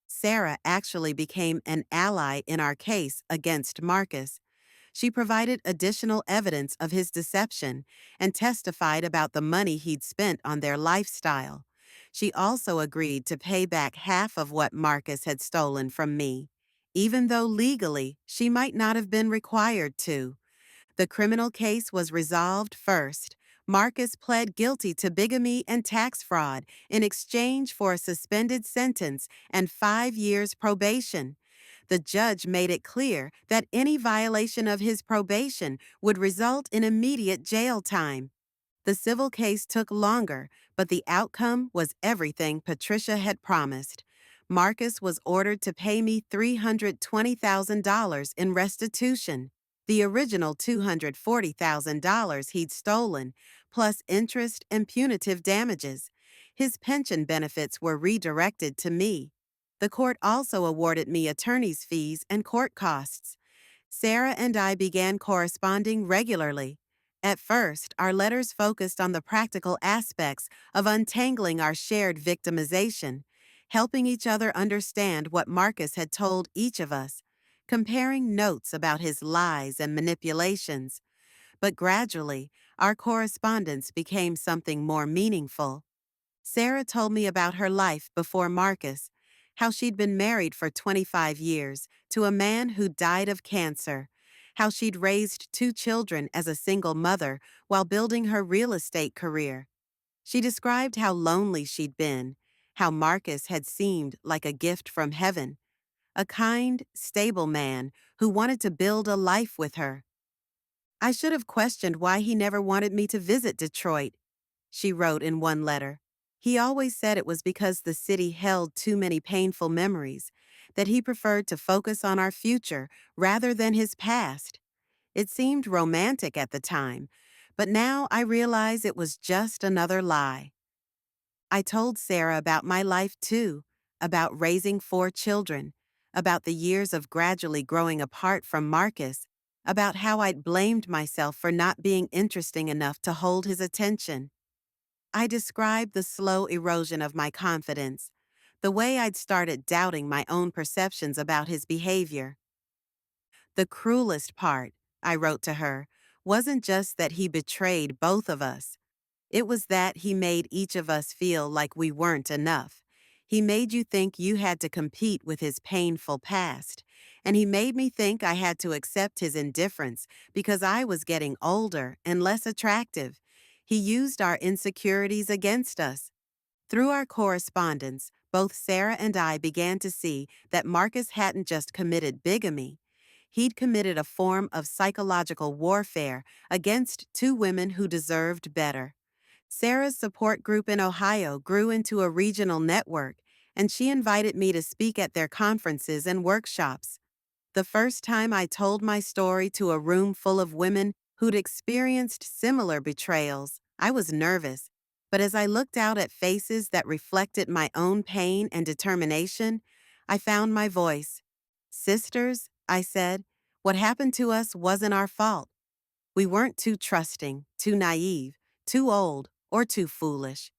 Sarah actually became an ally in our case against Marcus. She provided additional evidence of his deception and testified about the money he'd spent on their lifestyle. She also agreed to pay back half of what Marcus had stolen from me, even though legally she might not have been required to. The criminal case was resolved first. Marcus pled guilty to bigamy and tax fraud in exchange for a suspended sentence and 5 years probation. The judge made it clear that any violation of his probation would result in immediate jail time. The civil case took longer, but the outcome was everything Patricia had promised. Marcus was ordered to pay me $320,000 in restitution, the original $240,000 he'd stolen, plus interest and punitive damages. His pension benefits were redirected to me. The court also awarded me attorney's fees and court costs. Sarah and I began corresponding regularly. At first, our letters focused on the practical aspects of untangling our shared victimization, helping each other understand what Marcus had told each of us, comparing notes about his lies and manipulations. But gradually, our correspondence became something more meaningful. Sarah told me about her life before Marcus, how she'd been married for 25 years to a man who died of cancer, how she'd raised 2 children as a single mother while building her real estate career. She described how lonely she'd been, how Marcus had seemed like a gift from heaven, a kind, stable man who wanted to build a life with her. I should have questioned why he never wanted me to visit Detroit, she wrote in one letter. He always said it was because the city held too many painful memories, that he preferred to focus on our future rather than his past. It seemed romantic at the time, but now I realize it was just another lie. I told Sarah about my life too, about raising 4 children, about the years of gradually growing apart from Marcus, about how I'd blamed myself for not being interesting enough to hold his attention. I described the slow erosion of my confidence, the way I'd started doubting my own perceptions about his behavior. The cruelest part, I wrote to her, wasn't just that he betrayed both of us. It was that he made each of us feel like we weren't enough. He made you think you had to compete with his painful past, and he made me think I had to accept his indifference because I was getting older and less attractive. He used our insecurities against us. Through our correspondence, both Sarah and I began to see that Marcus hadn't just committed bigamy. He'd committed a form of psychological warfare against 2 women who deserved better. Sarah's support group in Ohio grew into a regional network, and she invited me to speak at their conferences and workshops. The first time I told my story to a room full of women who'd experienced similar betrayals, I was nervous. But as I looked out at faces that reflected my own pain and determination, I found my voice. Sisters, I said, what happened to us wasn't our fault. We weren't too trusting, too naive, too old, or too foolish.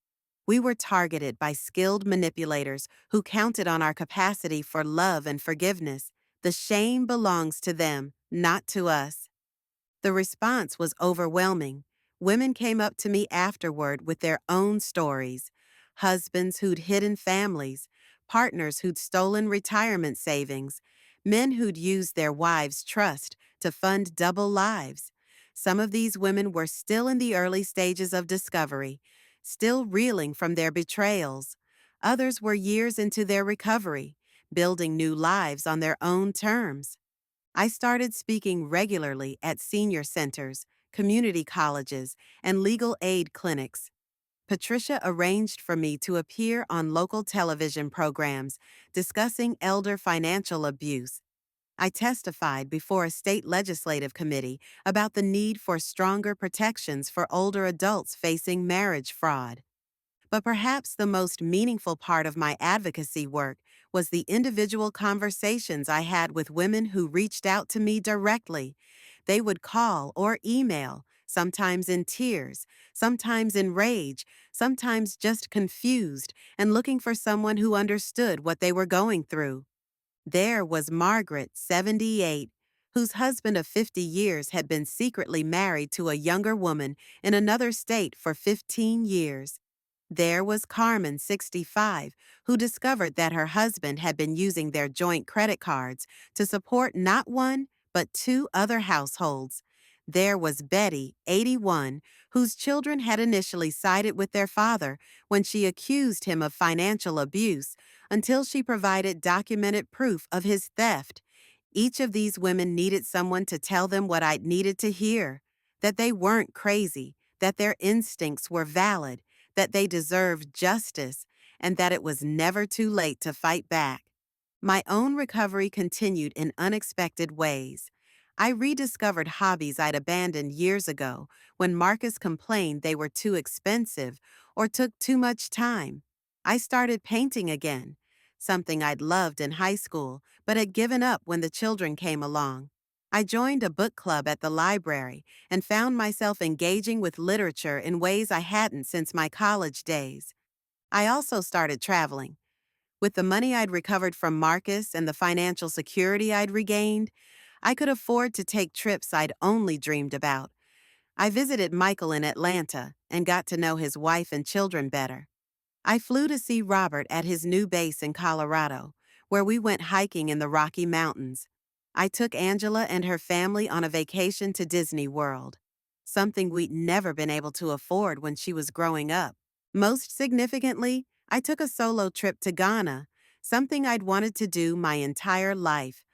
We were targeted by skilled manipulators who counted on our capacity for love and forgiveness. The shame belongs to them, not to us. The response was overwhelming. Women came up to me afterward with their own stories. Husbands who'd hidden families, partners who'd stolen retirement savings, men who'd used their wives' trust to fund double lives. Some of these women were still in the early stages of discovery, still reeling from their betrayals. Others were years into their recovery, building new lives on their own terms. I started speaking regularly at senior centers, community colleges, and legal aid clinics. Patricia arranged for me to appear on local television programs discussing elder financial abuse. I testified before a state legislative committee about the need for stronger protections for older adults facing marriage fraud. But perhaps the most meaningful part of my advocacy work was the individual conversations I had with women who reached out to me directly. They would call or email, sometimes in tears, sometimes in rage, sometimes just confused and looking for someone who understood what they were going through. There was Margaret, 78, whose husband of 50 years had been secretly married to a younger woman in another state for 15 years. There was Carmen, 65, who discovered that her husband had been using their joint credit cards to support not one, but two other households. There was Betty, 81, whose children had initially sided with their father when she accused him of financial abuse until she provided documented proof of his theft. Each of these women needed someone to tell them what I'd needed to hear, that they weren't crazy, that their instincts were valid, that they deserved justice, and that it was never too late to fight back. My own recovery continued in unexpected ways. I rediscovered hobbies I'd abandoned years ago when Marcus complained they were too expensive or took too much time. I started painting again, something I'd loved in high school but had given up when the children came along. I joined a book club at the library and found myself engaging with literature in ways I hadn't since my college days. I also started traveling. With the money I'd recovered from Marcus and the financial security I'd regained, I could afford to take trips I'd only dreamed about. I visited Michael in Atlanta and got to know his wife and children better. I flew to see Robert at his new base in Colorado, where we went hiking in the Rocky Mountains. I took Angela and her family on a vacation to Disney World, something we'd never been able to afford when she was growing up. Most significantly, I took a solo trip to Ghana, something I'd wanted to do my entire life.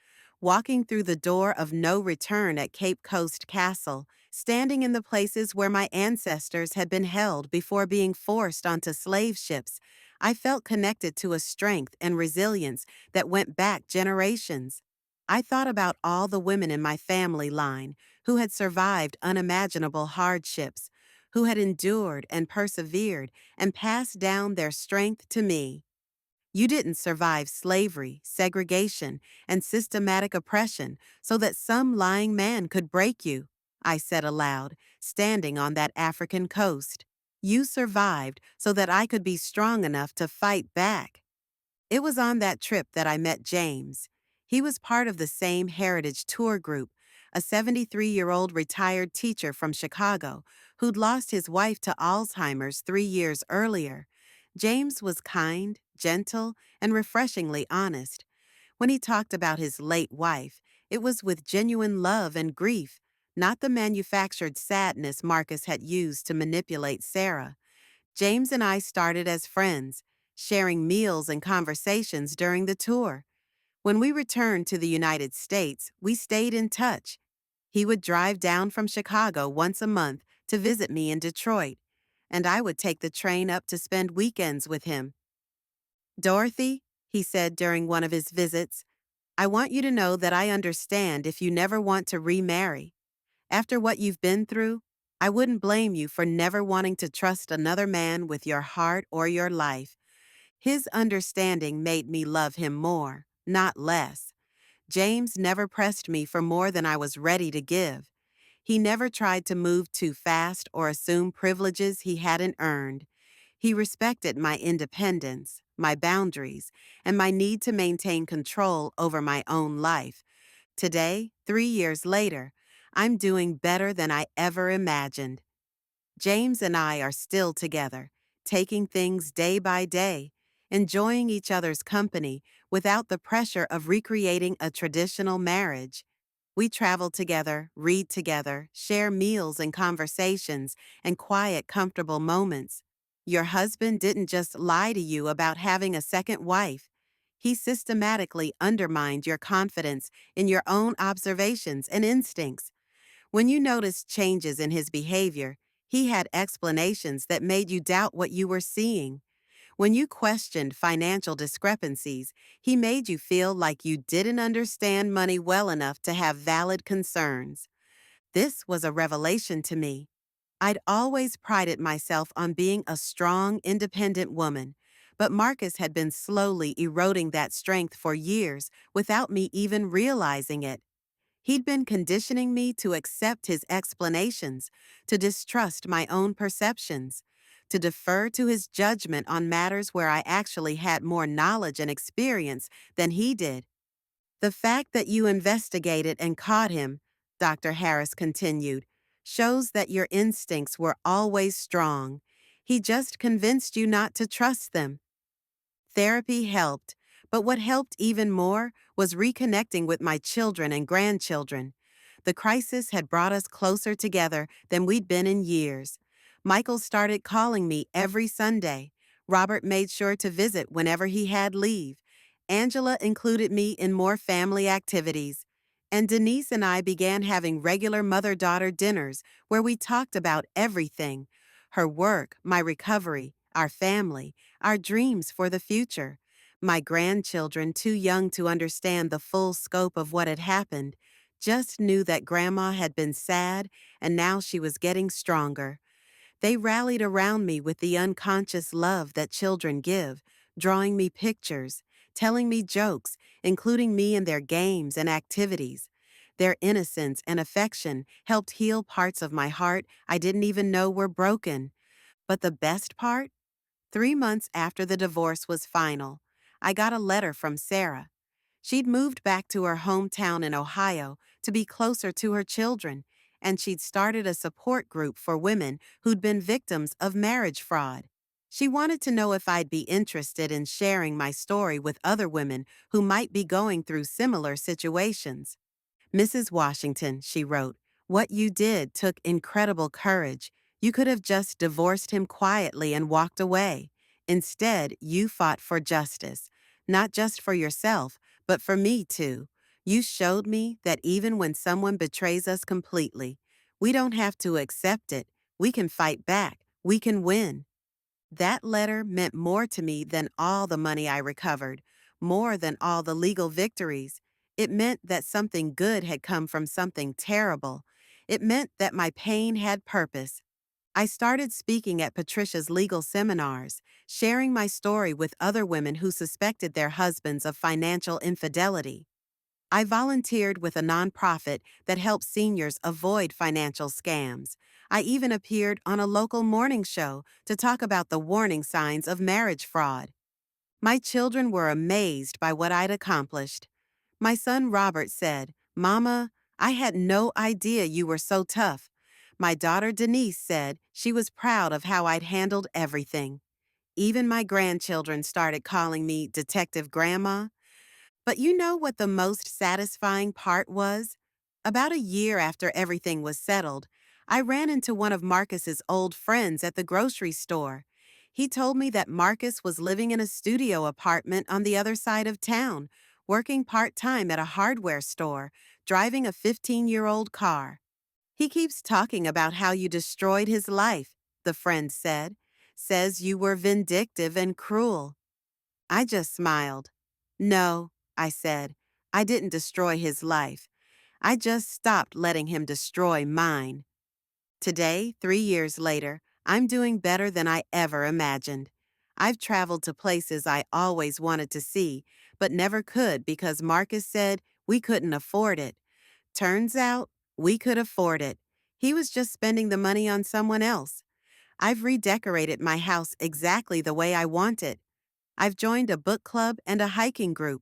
Walking through the door of no return at Cape Coast Castle, standing in the places where my ancestors had been held before being forced onto slave ships, I felt connected to a strength and resilience that went back generations. I thought about all the women in my family line who had survived unimaginable hardships, who had endured and persevered and passed down their strength to me. You didn't survive slavery, segregation, and systematic oppression so that some lying man could break you, I said aloud, standing on that African coast. You survived so that I could be strong enough to fight back. It was on that trip that I met James. He was part of the same Heritage Tour group, a 73-year-old retired teacher from Chicago who'd lost his wife to Alzheimer's 3 years earlier. James was kind, gentle, and refreshingly honest. When he talked about his late wife, it was with genuine love and grief, not the manufactured sadness Marcus had used to manipulate Sarah. James and I started as friends, sharing meals and conversations during the tour. When we returned to the United States, we stayed in touch. He would drive down from Chicago once a month to visit me in Detroit, and I would take the train up to spend weekends with him. Dorothy, he said during one of his visits, I want you to know that I understand if you never want to remarry. After what you've been through, I wouldn't blame you for never wanting to trust another man with your heart or your life. His understanding made me love him more, not less. James never pressed me for more than I was ready to give. He never tried to move too fast or assume privileges he hadn't earned. He respected my independence, my boundaries, and my need to maintain control over my own life. Today, 3 years later, I'm doing better than I ever imagined. James and I are still together, taking things day by day, enjoying each other's company without the pressure of recreating a traditional marriage. We travel together, read together, share meals and conversations, and quiet, comfortable moments. Your husband didn't just lie to you about having a second wife. He systematically undermined your confidence in your own observations and instincts. When you noticed changes in his behavior, he had explanations that made you doubt what you were seeing. When you questioned financial discrepancies, he made you feel like you didn't understand money well enough to have valid concerns. This was a revelation to me. I'd always prided myself on being a strong, independent woman, but Marcus had been slowly eroding that strength for years without me even realizing it. He'd been conditioning me to accept his explanations, to distrust my own perceptions, to defer to his judgment on matters where I actually had more knowledge and experience than he did. The fact that you investigated and caught him, Dr. Harris continued, shows that your instincts were always strong. He just convinced you not to trust them. Therapy helped, but what helped even more was reconnecting with my children and grandchildren. The crisis had brought us closer together than we'd been in years. Michael started calling me every Sunday. Robert made sure to visit whenever he had leave. Angela included me in more family activities. And Denise and I began having regular mother-daughter dinners where we talked about everything: her work, my recovery, our family, our dreams for the future. My grandchildren, too young to understand the full scope of what had happened, just knew that Grandma had been sad and now she was getting stronger. They rallied around me with the unconscious love that children give, drawing me pictures, telling me jokes, including me in their games and activities. Their innocence and affection helped heal parts of my heart I didn't even know were broken. But the best part? 3 months after the divorce was final, I got a letter from Sarah. She'd moved back to her hometown in Ohio to be closer to her children, and she'd started a support group for women who'd been victims of marriage fraud. She wanted to know if I'd be interested in sharing my story with other women who might be going through similar situations. Mrs. Washington, she wrote, what you did took incredible courage. You could have just divorced him quietly and walked away. Instead, you fought for justice, not just for yourself, but for me too. You showed me that even when someone betrays us completely, we don't have to accept it. We can fight back. We can win. That letter meant more to me than all the money I recovered, more than all the legal victories. It meant that something good had come from something terrible. It meant that my pain had purpose. I started speaking at Patricia's legal seminars, sharing my story with other women who suspected their husbands of financial infidelity. I volunteered with a nonprofit that helps seniors avoid financial scams. I even appeared on a local morning show to talk about the warning signs of marriage fraud. My children were amazed by what I'd accomplished. My son Robert said, "Mama, I had no idea you were so tough." My daughter Denise said she was proud of how I'd handled everything. Even my grandchildren started calling me Detective Grandma. But you know what the most satisfying part was? About a year after everything was settled, I ran into one of Marcus's old friends at the grocery store. He told me that Marcus was living in a studio apartment on the other side of town, working part-time at a hardware store, driving a 15-year-old car. He keeps talking about how you destroyed his life, the friend said. Says you were vindictive and cruel. I just smiled. No, I said, I didn't destroy his life. I just stopped letting him destroy mine. Today, 3 years later, I'm doing better than I ever imagined. I've traveled to places I always wanted to see, but never could because Marcus said we couldn't afford it. Turns out, we could afford it. He was just spending the money on someone else. I've redecorated my house exactly the way I want it. I've joined a book club and a hiking group.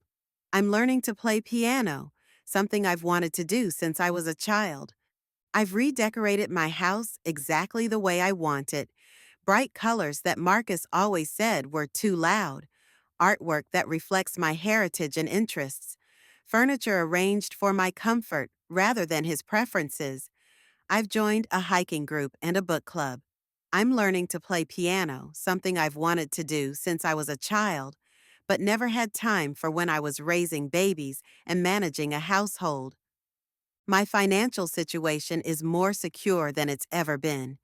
I'm learning to play piano, something I've wanted to do since I was a child. I've redecorated my house exactly the way I want it. Bright colors that Marcus always said were too loud. Artwork that reflects my heritage and interests. Furniture arranged for my comfort rather than his preferences. I've joined a hiking group and a book club. I'm learning to play piano, something I've wanted to do since I was a child, but never had time for when I was raising babies and managing a household. My financial situation is more secure than it's ever been.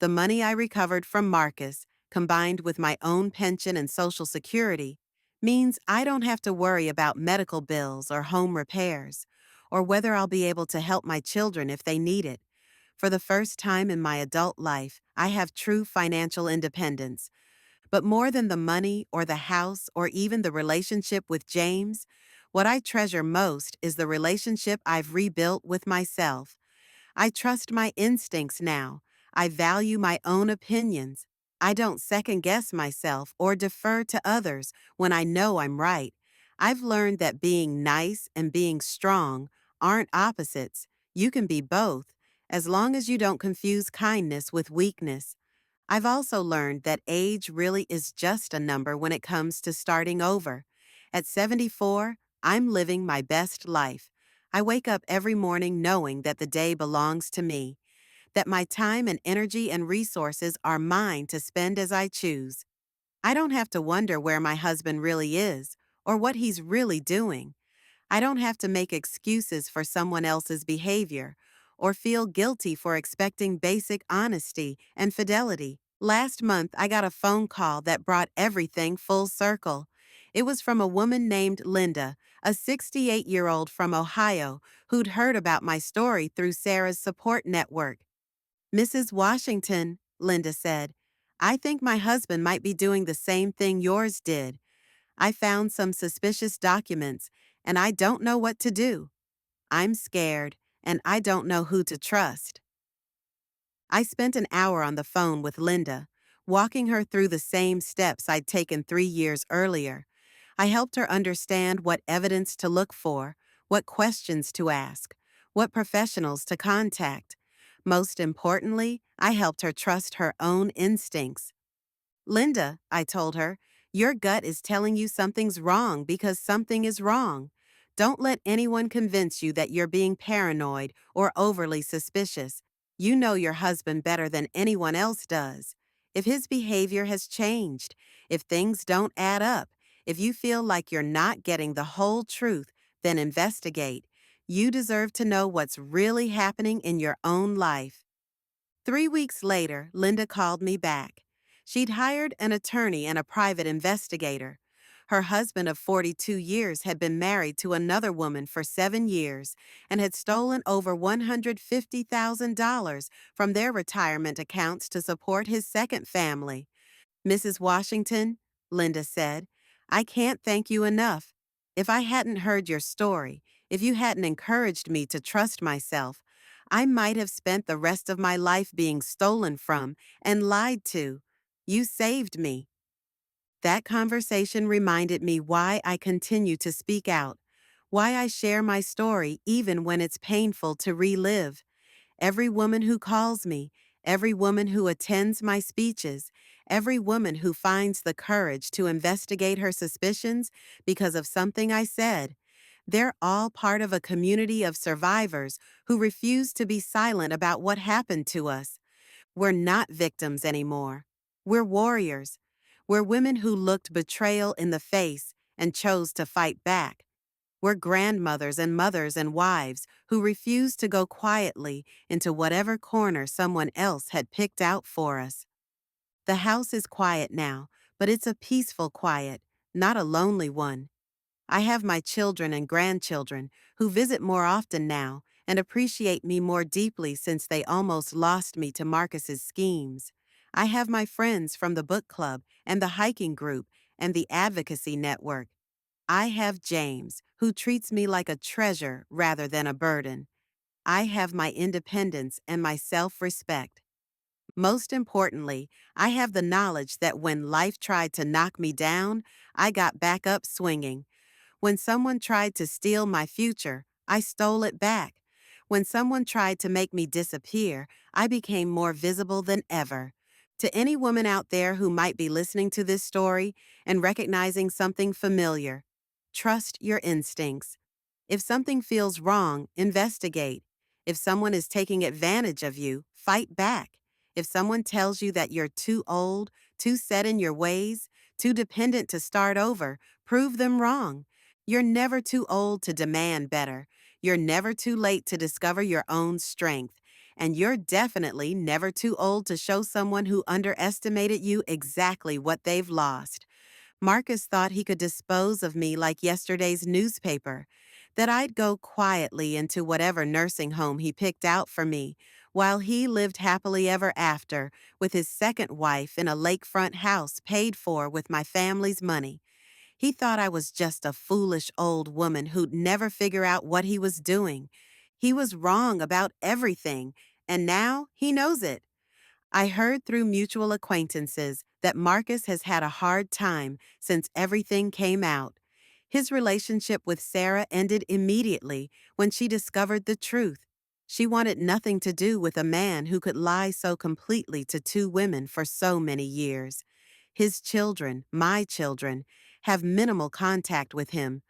The money I recovered from Marcus, combined with my own pension and Social Security, means I don't have to worry about medical bills or home repairs, or whether I'll be able to help my children if they need it. For the first time in my adult life, I have true financial independence. But more than the money or the house or even the relationship with James, what I treasure most is the relationship I've rebuilt with myself. I trust my instincts now. I value my own opinions. I don't second guess myself or defer to others when I know I'm right. I've learned that being nice and being strong aren't opposites. You can be both, as long as you don't confuse kindness with weakness. I've also learned that age really is just a number when it comes to starting over. At 74, I'm living my best life. I wake up every morning knowing that the day belongs to me, that my time and energy and resources are mine to spend as I choose. I don't have to wonder where my husband really is or what he's really doing. I don't have to make excuses for someone else's behavior or feel guilty for expecting basic honesty and fidelity. Last month, I got a phone call that brought everything full circle. It was from a woman named Linda, a 68-year-old from Ohio who'd heard about my story through Sarah's support network. Mrs. Washington, Linda said, I think my husband might be doing the same thing yours did. I found some suspicious documents, and I don't know what to do. I'm scared, and I don't know who to trust. I spent an hour on the phone with Linda, walking her through the same steps I'd taken 3 years earlier. I helped her understand what evidence to look for, what questions to ask, what professionals to contact. Most importantly, I helped her trust her own instincts. Linda, I told her, your gut is telling you something's wrong because something is wrong. Don't let anyone convince you that you're being paranoid or overly suspicious. You know your husband better than anyone else does. If his behavior has changed, if things don't add up, if you feel like you're not getting the whole truth, then investigate. You deserve to know what's really happening in your own life. 3 weeks later, Linda called me back. She'd hired an attorney and a private investigator. Her husband of 42 years had been married to another woman for 7 years and had stolen over $150,000 from their retirement accounts to support his second family. Mrs. Washington, Linda said, I can't thank you enough. If I hadn't heard your story, if you hadn't encouraged me to trust myself, I might have spent the rest of my life being stolen from and lied to. You saved me. That conversation reminded me why I continue to speak out, why I share my story even when it's painful to relive. Every woman who calls me, every woman who attends my speeches, every woman who finds the courage to investigate her suspicions because of something I said, they're all part of a community of survivors who refuse to be silent about what happened to us. We're not victims anymore. We're warriors. We're women who looked betrayal in the face and chose to fight back. We're grandmothers and mothers and wives who refuse to go quietly into whatever corner someone else had picked out for us. The house is quiet now, but it's a peaceful quiet, not a lonely one. I have my children and grandchildren who visit more often now, and appreciate me more deeply since they almost lost me to Marcus's schemes. I have my friends from the book club and the hiking group and the advocacy network. I have James, who treats me like a treasure rather than a burden. I have my independence and my self-respect. Most importantly, I have the knowledge that when life tried to knock me down, I got back up swinging. When someone tried to steal my future, I stole it back. When someone tried to make me disappear, I became more visible than ever. To any woman out there who might be listening to this story and recognizing something familiar, trust your instincts. If something feels wrong, investigate. If someone is taking advantage of you, fight back. If someone tells you that you're too old, too set in your ways, too dependent to start over, prove them wrong. You're never too old to demand better. You're never too late to discover your own strength. And you're definitely never too old to show someone who underestimated you exactly what they've lost. Marcus thought he could dispose of me like yesterday's newspaper, that I'd go quietly into whatever nursing home he picked out for me, while he lived happily ever after with his second wife in a lakefront house paid for with my family's money. He thought I was just a foolish old woman who'd never figure out what he was doing. He was wrong about everything, and now he knows it. I heard through mutual acquaintances that Marcus has had a hard time since everything came out. His relationship with Sarah ended immediately when she discovered the truth. She wanted nothing to do with a man who could lie so completely to two women for so many years. His children, my children, have minimal contact with him.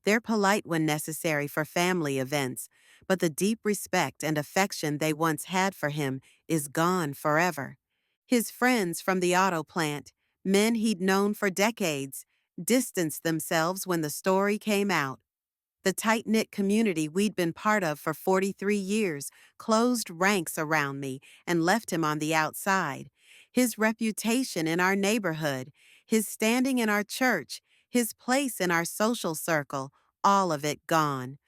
They're polite when necessary for family events, but the deep respect and affection they once had for him is gone forever. His friends from the auto plant, men he'd known for decades, distanced themselves when the story came out. The tight-knit community we'd been part of for 43 years closed ranks around me and left him on the outside. His reputation in our neighborhood, his standing in our church, his place in our social circle, all of it gone.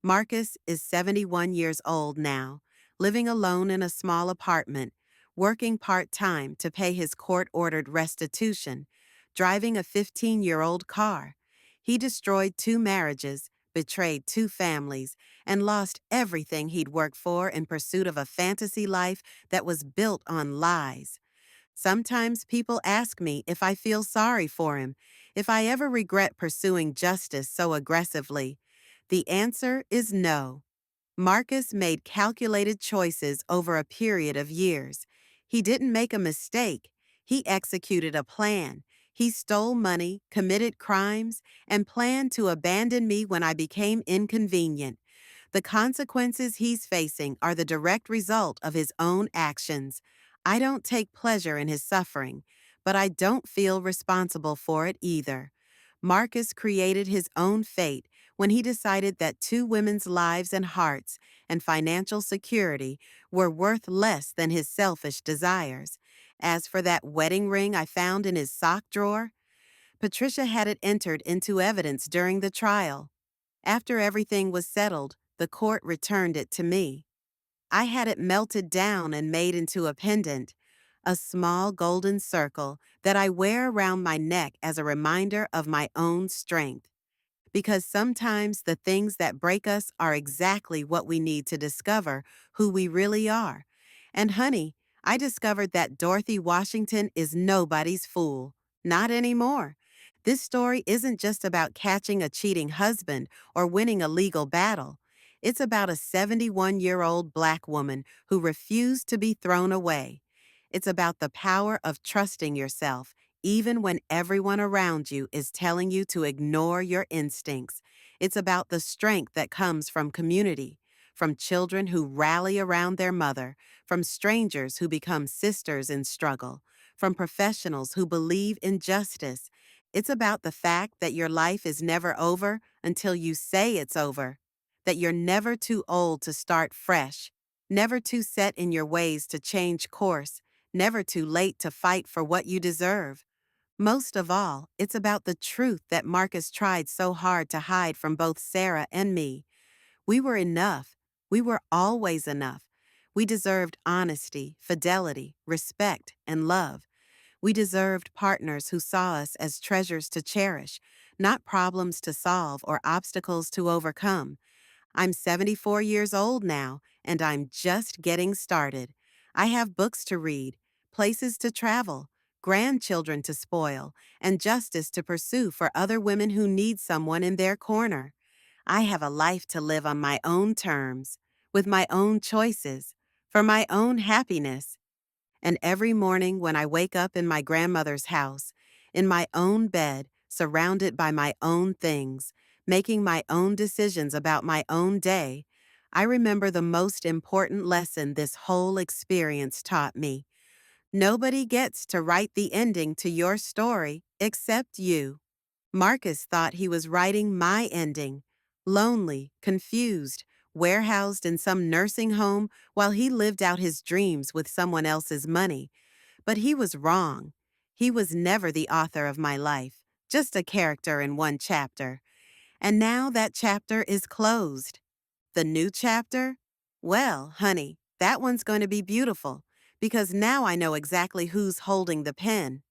Marcus is 71 years old now, living alone in a small apartment, working part-time to pay his court-ordered restitution, driving a 15-year-old car. He destroyed 2 marriages, betrayed 2 families, and lost everything he'd worked for in pursuit of a fantasy life that was built on lies. Sometimes people ask me if I feel sorry for him, if I ever regret pursuing justice so aggressively. The answer is no. Marcus made calculated choices over a period of years. He didn't make a mistake. He executed a plan. He stole money, committed crimes, and planned to abandon me when I became inconvenient. The consequences he's facing are the direct result of his own actions. I don't take pleasure in his suffering, but I don't feel responsible for it either. Marcus created his own fate when he decided that 2 women's lives and hearts and financial security were worth less than his selfish desires. As for that wedding ring I found in his sock drawer, Patricia had it entered into evidence during the trial. After everything was settled, the court returned it to me. I had it melted down and made into a pendant, a small golden circle that I wear around my neck as a reminder of my own strength. Because sometimes the things that break us are exactly what we need to discover who we really are. And honey, I discovered that Dorothy Washington is nobody's fool. Not anymore. This story isn't just about catching a cheating husband or winning a legal battle. It's about a 71-year-old Black woman who refused to be thrown away. It's about the power of trusting yourself even when everyone around you is telling you to ignore your instincts. It's about the strength that comes from community, from children who rally around their mother, from strangers who become sisters in struggle, from professionals who believe in justice. It's about the fact that your life is never over until you say it's over, that you're never too old to start fresh, never too set in your ways to change course, never too late to fight for what you deserve. Most of all, it's about the truth that Marcus tried so hard to hide from both Sarah and me. We were enough. We were always enough. We deserved honesty, fidelity, respect, and love. We deserved partners who saw us as treasures to cherish, not problems to solve or obstacles to overcome. I'm 74 years old now, and I'm just getting started. I have books to read, places to travel, grandchildren to spoil, and justice to pursue for other women who need someone in their corner. I have a life to live on my own terms, with my own choices, for my own happiness. And every morning when I wake up in my grandmother's house, in my own bed, surrounded by my own things, making my own decisions about my own day, I remember the most important lesson this whole experience taught me. Nobody gets to write the ending to your story except you. Marcus thought he was writing my ending. Lonely, confused, warehoused in some nursing home while he lived out his dreams with someone else's money. But he was wrong. He was never the author of my life, just a character in one chapter. And now that chapter is closed. The new chapter? Well, honey, that one's going to be beautiful because now I know exactly who's holding the pen.